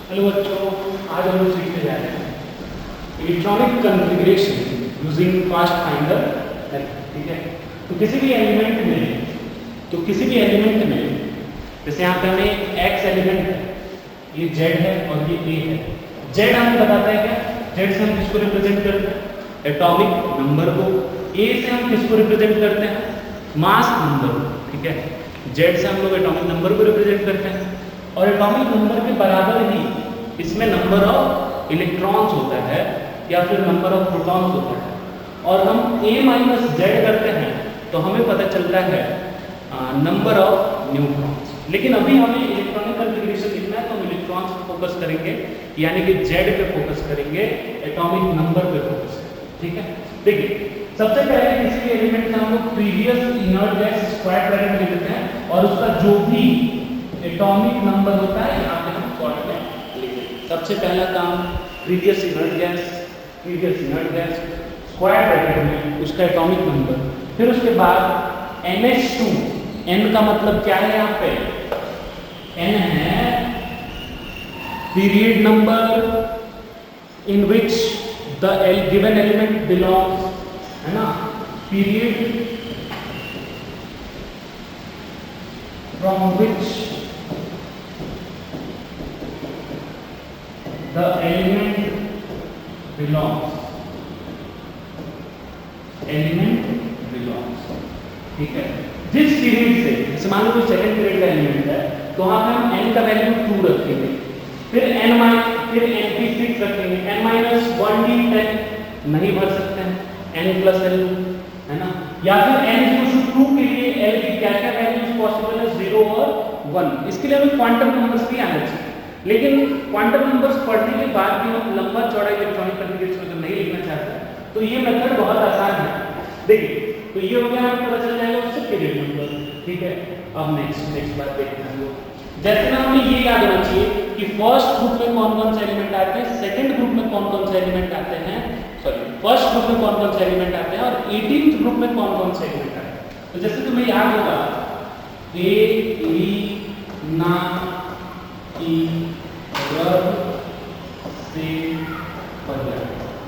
Hello बच्चों, आज हम लोग सीखने जा रहे हैं electronic configuration using fast finder method. ठीक है, तो किसी भी एलिमेंट में जैसे यहाँ पे हमें x एलिमेंट है, ये z है और ये a है। z हमें बताता है क्या, z से हम किसको रिप्रेजेंट करते हैं, एटॉमिक नंबर को। a से हम किसको रिप्रेजेंट करते हैं, मास नंबर को। ठीक है, z से हम लोग एटॉमिक नंबर को रिप्रेजेंट करते हैं और एटॉमिक नंबर के बराबर ही इसमें नंबर ऑफ इलेक्ट्रॉन्स होता है या फिर नंबर ऑफ प्रोटॉन्स होता है। और हम a माइनस जेड करते हैं तो हमें पता चलता है नंबर ऑफ न्यूट्रॉन्स। लेकिन अभी हमें इलेक्ट्रॉनिक कॉन्फ़िगरेशन लिखना है तो हम इलेक्ट्रॉन्स पे फोकस करेंगे, यानी कि जेड पे फोकस करेंगे, एटॉमिक नंबर पे फोकस करेंगे। ठीक है, देखिए सबसे पहले किसी भी एलिमेंट का हम लोग previous inert gas square bracket में लिखते हैं और उसका जो भी एटॉमिक नंबर होता है यहाँ पे हम शॉर्ट में लिख देते हैं। सबसे पहला काम previous inert gas square bracket में उसका एटॉमिक नंबर, फिर उसके बाद NH2, N का मतलब क्या है, यहाँ पे N है period number in which the given element belongs, है ना, period from which the element belongs, ठीक है। जिस पीरियड से, जैसे मान लो कोई सेकंड पीरियड का एलिमेंट है तो वहां पे हम n का वैल्यू 2 रखेंगे, फिर np6 रखेंगे, n-1d10 नहीं भर सकते हैं, n+l, है ना, या फिर n=2 के लिए l की क्या क्या वैल्यूज पॉसिबल है, 0 और 1। इसके लिए हमें क्वांटम नंबर्स भी आना चाहिए, लेकिन क्वांटम नंबर्स पढ़ने के बाद भी हम लंबा चौड़ा इलेक्ट्रॉनिक कॉन्फ़िगरेशन अगर नहीं लिखना चाहते हैं तो ये मेथड बहुत आसान है। देखिए, तो ये हो गया, हमें पता चल जाएगा उससे पीरियड नंबर। ठीक है, अब नेक्स्ट बात देखते हैं हम लोग। जैसे ना हमें ये याद होना चाहिए कि फर्स्ट ग्रुप में कौन कौन से एलिमेंट आते हैं, सेकंड ग्रुप में कौन कौन से एलिमेंट आते हैं, फर्स्ट ग्रुप में कौन कौन से एलिमेंट आते हैं और 18th ग्रुप में कौन कौन से एलिमेंट आते हैं। तो जैसे तुम्हें याद होगा ए ली ना ई से पर्याय,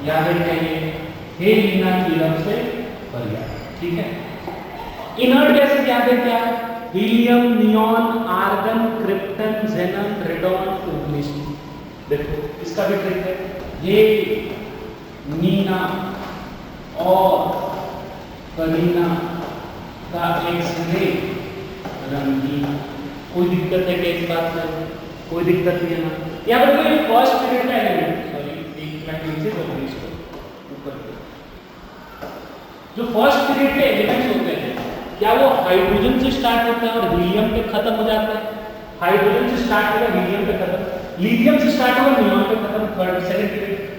याद रखेंगे, हे लीना की रब से पर्याय। ठीक है, इनर्ट गैसेस याद है क्या, helium, neon, argon, krypton, xenon, radon, उग्निशन। देखो इसका भी ट्रिक है, हे नीना और करीना का एक्सरे रंगीन। कोई दिक्कत है क्या इस बात में, कोई दिक्कत नहीं है ना। यहाँ पर कोई फर्स्ट पीरियड का एलिमेंट, सॉरी एक मिनट नीचे करो इसको ऊपर, जो फर्स्ट पीरियड के एलिमेंट्स होते हैं क्या वो हाइड्रोजन से स्टार्ट होता है और हीलियम पे खत्म हो जाता है, हाइड्रोजन से स्टार्ट होगा हीलियम पे खत्म, लीथियम से स्टार्ट होगा नियॉन पे खत्म, थर्ड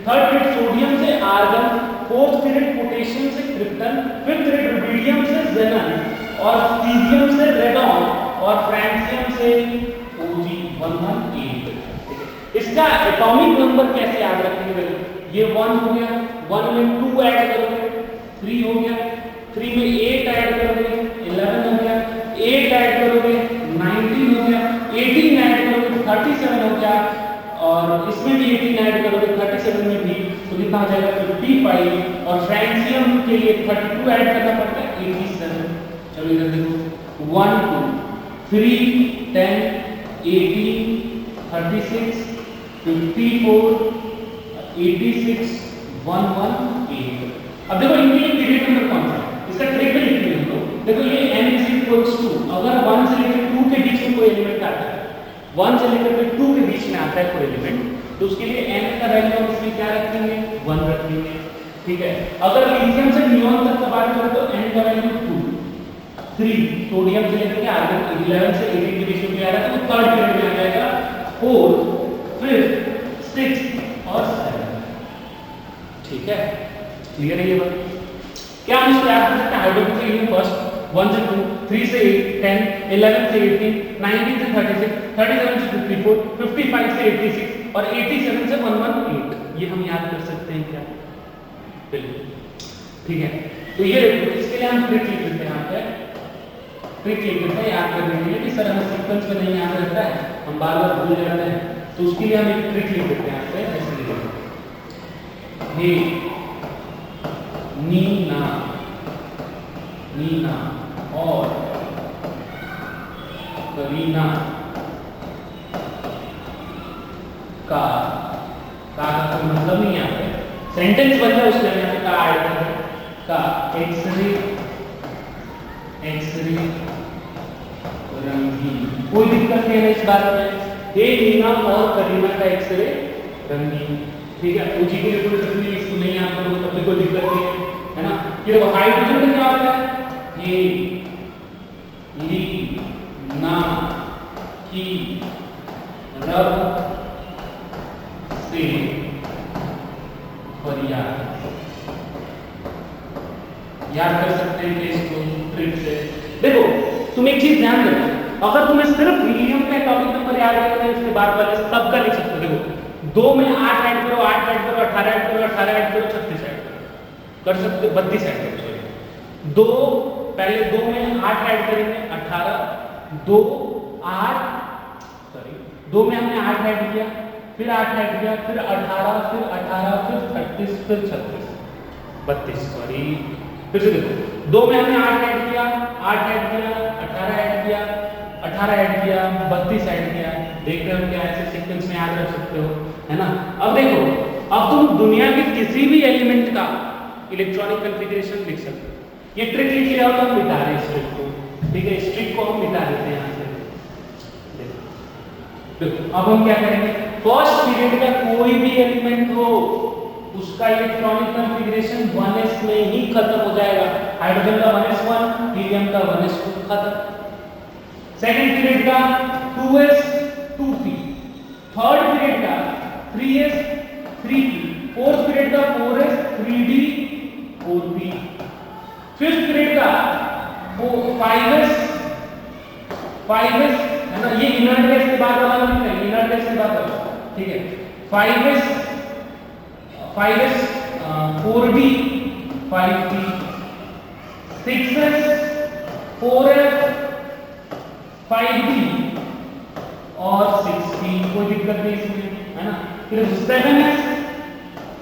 पीरियड सोडियम से आर्गन, फोर्थ पीरियड पोटेशियम से क्रिप्टन, फिफ्थ पीरियड रुबिडियम से ज़ेनन और सीजियम से रेडॉन और फ्रांसियम से Ag118। इसका एटॉमिक नंबर कैसे याद रखेंगे, ये 1 हो गया, 1 में 2 ऐड करोगे 3 हो गया, 3 में 8 ऐड करोगे 11 हो गया, 8 ऐड करोगे 19 हो गया, 18 ऐड करोगे 37 हो गया और इसमें भी 18 ऐड करोगे 37 में भी, तो कितना हो जाएगा 55 और फ्रांसियम के लिए 32 ऐड करना पड़ता है 87। चलो इधर देखो 1 2 3 10 18 36 54 86 118। अब देखो इनके लिए पीरियड नंबर कौन सा है, इसका ट्रिक भी लिख लिया हम लोग। देखो ये n = 2, अगर 1 से लेकर 2 के बीच में कोई एलिमेंट आता है, 1 से लेकर 2 के बीच में आता है कोई एलिमेंट, तो उसके लिए n का वैल्यू हम इसमें क्या रखेंगे, 1 रखेंगे। ठीक है, अगर लिथियम से नियॉन तक का बात करें तो n का वैल्यू 2, 3 सोडियम से लेकर के आर्गन 11 से 18 के बीच में आ रहा है तो थर्ड पीरियड में आ जाएगा, 4 5 6 और 7। ठीक है, क्लियर है ये बात। क्या हम इसको याद कर सकते हैं, हाइड्रोजन से यूनिट फर्स्ट 1 से 2 3 से 8 10 11 से 18 19 से 36 37 से 54 55 से 86 और 87 से 118, ये हम याद कर सकते हैं क्या, बिल्कुल। ठीक है, तो ये देखो इसके लिए हम ट्रिक लिख देते हैं, यहाँ पे ट्रिक लिख देते हैं याद करने के लिए कि सर हमें सीक्वेंस में नहीं याद रहता है, हम बार बार भूल जाते हैं। तो उसके लिए हम एक ट्रिक लिख देते हैं यहाँ पे, ऐसे लिखेंगे हे नीना, नीना और करीना का कोई मतलब नहीं है यहाँ पे, सेंटेंस बन रहा है उसके यहाँ पे का ऐड कर रहे हैं, का एक्सरे रंगीन, कोई दिक्कत नहीं है इस बात में। हे नीना और करीना का एक्सरे रंगीन, ठीक है, पूछी के लिए कोई दिक्कत नहीं, इसको नहीं याद करोगे तब भी कोई दिक्कत नहीं है ना। ये देखो हाइड्रोजन में क्या होता है, हे लीना की रब से फरियाद, याद कर सकते हैं कि इसको ट्रिक से। देखो तुम एक चीज ध्यान देना, अगर तुम्हें सिर्फ हीलियम का टॉपिक नंबर याद रखना है इसके बाद वाले तब का लिख सकते हो। देखो 2 में 8 ऐड करो, 8 ऐड करो, 18 ऐड करो, 18 ऐड करो, 36 ऐड करो, कर सकते हो, 32 ऐड करो, सॉरी 2 पहले 2 में 8 ऐड करेंगे 18, 2 8 सॉरी 2 में हमने 8 ऐड किया, फिर 8 ऐड किया, फिर 18, फिर 18, फिर 36, फिर 36, 32 सॉरी, फिर से देखो 2 में हमने 8 ऐड किया, 8 ऐड किया, 18 ऐड किया, 18 ऐड किया, 32 ऐड किया, देख रहे हो क्या ऐसे सीक्वेंस में याद रख सकते हो, है ना। अब देखो, अब तुम दुनिया के किसी भी एलिमेंट का इलेक्ट्रॉनिक कॉन्फ़िगरेशन लिख सकते हो। ये ट्रिक लिख लिया तो हम मिटा रहे हैं इस ट्रिक को, ठीक है, इस ट्रिक को हम मिटा देते हैं यहाँ से। देखो अब हम क्या करेंगे, फर्स्ट पीरियड का कोई भी एलिमेंट हो उसका इलेक्ट्रॉनिक कॉन्फ़िगरेशन 1s में ही खत्म हो जाएगा। हाइड्रोजन का 1s1, हीलियम का 1s2 खत्म। सेकंड पीरियड का 2s 2p, थर्ड पीरियड का 3s 3p, फोर्थ पीरियड का 4s 3d 4p, fifth period का 5s है ना, ये इनर्ट गैस के बाद वाला नहीं है, इनर्ट गैस के बाद वाला, ठीक है, 5s 4d 5p, 6s 4f 5d और 6p, कोई दिक्कत नहीं इसमें, है ना। फिर 7s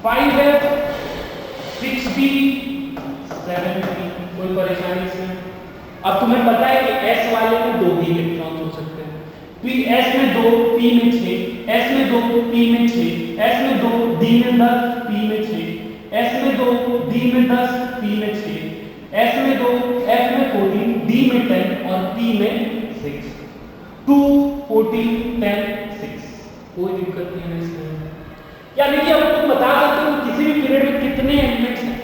5f 6d 7p, कोई परेशानी इसमें। अब तुम्हें पता है कि s वाले में 2 भी इलेक्ट्रॉन हो सकते हैं, s में 2, p में 6, s में 2, p में 6, s में 2, d में 10, p में 6, s में 2, d में 10, p में 6, s में 2, f में 14, d में 10 और p में 6, 2 14 10 6, कोई दिक्कत नहीं है इसमें। यानी कि अब तुम बता सकते हो किसी भी पीरियड में कितने एलिमेंट्स हैं,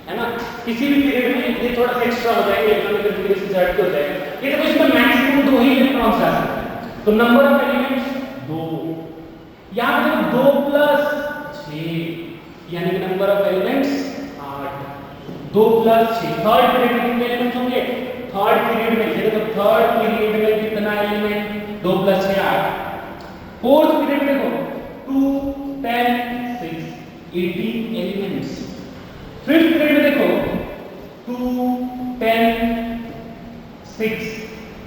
है ना, किसी भी पीरियड में ये थोड़ा एक्स्ट्रा हो जाएंगे, इलेक्ट्रॉनिक कॉन्फ़िगरेशन से हट के हो जाएगा, ये देखो इसमें मैक्सिमम 2 ही इलेक्ट्रॉन्स आ सकते हैं, तो नंबर ऑफ एलिमेंट्स 2, यहां पे 2 प्लस 6 यानी कि number of elements 8, 2 plus 6, third period में कितने एलिमेंट्स होंगे, थर्ड पीरियड में ये देखो थर्ड पीरियड में कितना एलिमेंट, 2 प्लस 6 8, फोर्थ पीरियड में देखो 2 10 6 18 एलिमेंट्स, फिफ्थ पीरियड में देखो 2 10 6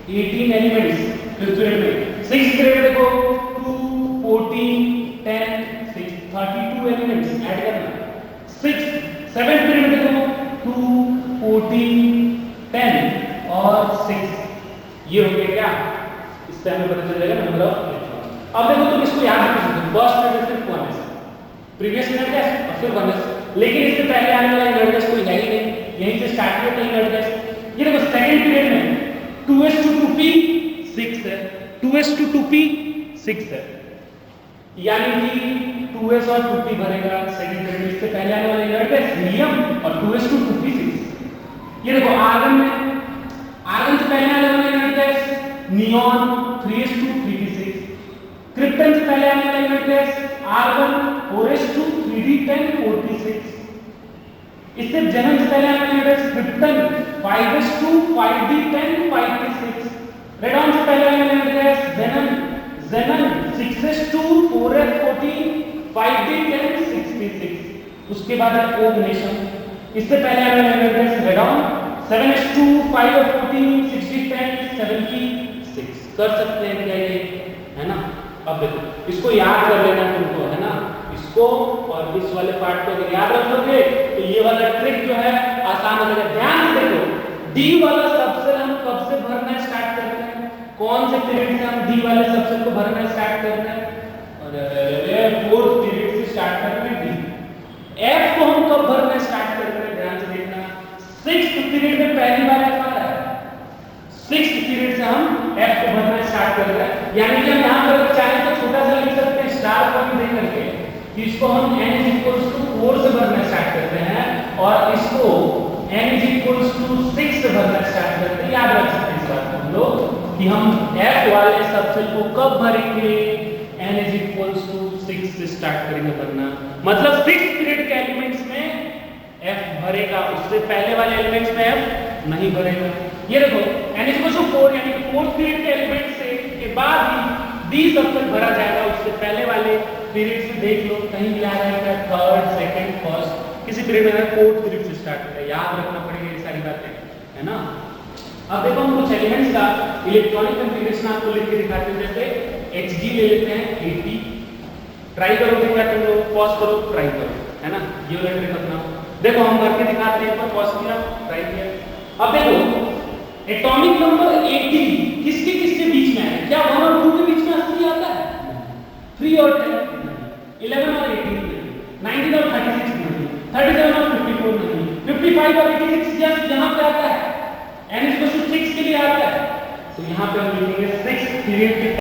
18 एलिमेंट्स, फिफ्थ पीरियड में, सिक्स्थ पीरियड में देखो 2 14 10 6 32 एलिमेंट्स ऐड करना, सिक्स्थ सेवेंथ पीरियड में देखो 2 14 10 और 6, ये हो गया क्या, इससे हमें पता चल जाएगा नंबर ऑफ इलेक्ट्रॉन। अब देखो तुम इसको याद रख सकते हो, फर्स्ट पीरियड सिर्फ 1s, प्रीवियस इनर्ट गैस और फिर 1s, लेकिन इससे पहले आने वाला इनर्ट गैस कोई है ही नहीं, यहीं से स्टार्ट किया था इनर्ट गैस। ये देखो सेकंड पीरियड में 2s to 2p 6 है, 2s to 2p 6 है, यानी कि 2s और 2p भरेगा सेकंड पीरियड में। इससे पहले आने वाला इनर्ट गैस हीलियम और 2s to 2p 6। ये देखो आर्गन में, आर्गन से पहले आने वाला inert gas neon 3s to 3p6, krypton से पहले आने वाला inert gas argon 4s to 3d10 4p6, इससे जेनन से पहले आने वाला gas krypton 5s to 5d10 5p6, radon से पहले आने वाला gas जेनन 6s to 4f14 5d10 6p6, उसके बाद है ओगनेशन, इससे पहले आने वाला gas radon 7s to 5f14 6d10 7p6, कर सकते हैं क्या ये, है ना। अब देखो इसको याद कर लेना तुमको, है ना, इसको और इस वाले पार्ट को अगर याद रखोगे तो ये वाला ट्रिक जो है आसान हो जाएगा। ध्यान से देखो डी वाला सबसेल हम कब से भरना स्टार्ट करते हैं, कौन से पीरियड से हम डी वाले सबसेल को भरना स्टार्ट करते हैं, और फोर्थ पीरियड से स्टार्ट करते हैं डी। एफ को हम कब भरना स्टार्ट करते हैं, ध्यान से देखना, सिक्स्थ पीरियड में पहली बार एफ आ रहा है, सिक्स्थ पीरियड से हम एफ को भरना स्टार्ट कर रहे हैं। यानी कि हम यहाँ पर चाहे तो छोटा सा लिख सकते हैं स्टार पॉइंट दे करके कि इसको हम n = 4 से भरना स्टार्ट करते हैं और इसको n = 6 से भरना स्टार्ट करते हैं। याद रख सकते हैं इस बात को हम लोग कि हम f वाले सबसेल को कब भरेंगे, n = 6 से स्टार्ट करेंगे भरना, मतलब सिक्स्थ पीरियड के एलिमेंट्स में f भरेगा, उससे पहले वाले एलिमेंट्स में f नहीं भरेगा। ये देखो n = 4 यानी कि फोर्थ पीरियड के एलिमेंट से के बाद ही डी सबसेल भरा जाएगा, उससे पहले वाले पीरियड से देख लो कहीं भी आ रहा है थर्ड, सेकंड, फर्स्ट, किसी पीरियड में फोर्थ पीरियड से स्टार्ट होता है। याद रखना पड़ेगा ये सारी बातें, है ना। अब देखो हम कुछ एलिमेंट्स का इलेक्ट्रॉनिक कॉन्फ़िगरेशन आपको लिख के दिखाते हैं। जैसे Hg ले लेते हैं 80, ट्राई करोगे क्या तुम लोग, पॉज करो, ट्राई करो, है ना, ये वाला ट्रिक अपना। देखो हम करके दिखाते हैं, पर पॉज किया, ट्राई किया। अब देखो एटॉमिक नंबर 80 किसके किसके बीच में है, क्या 1 और 2 के बीच में 80 आता है, 3 और 10, 11 और 18 नहीं, 19 और 36 नहीं, 37 और 54 नहीं, 55 और 86 यहाँ पे आता है, n = 6 के लिए आता है। तो यहाँ पे हम लिखेंगे 6 पीरियड के